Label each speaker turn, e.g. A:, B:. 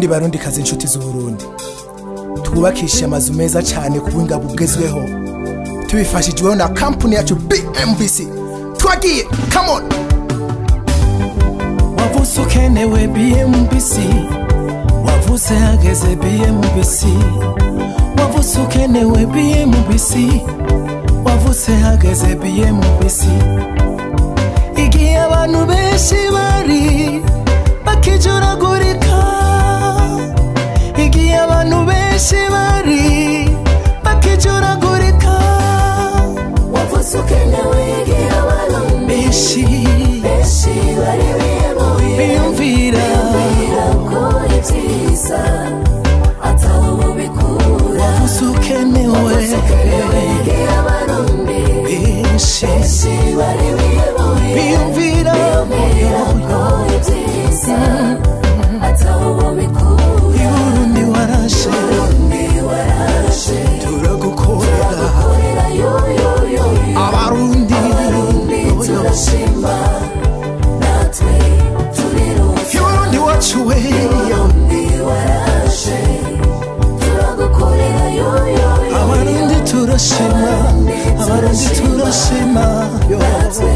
A: Barundi kazi inshuti z'Uburundi, twubakisha amazu meza cyane ku buhinga bugezweho tubifashijweho na kampuni yacu BMBC. Twagiye, come on.
B: Wavuze ukenewe BMBC, wavuze hageze BMBC, wavuze ukenewe BMBC, wavuze hageze BMBC. Igihe abantu benshi bari bakijuragurika, igihe abantu benshi bari bakijuragurika, wavuze ukenewe igihe abantu benshi bari biyumvira ko ibyiza ataho bikura, wavuze ukenewe igihe abantu benshi bari biyumvira ko ibyiza ataho bikura. Burundi warashe turagukorera abarundi turashima natwe turiruka. Burundi wacu we warashe turagukorera abarundi turashima, abarundi turashima natwe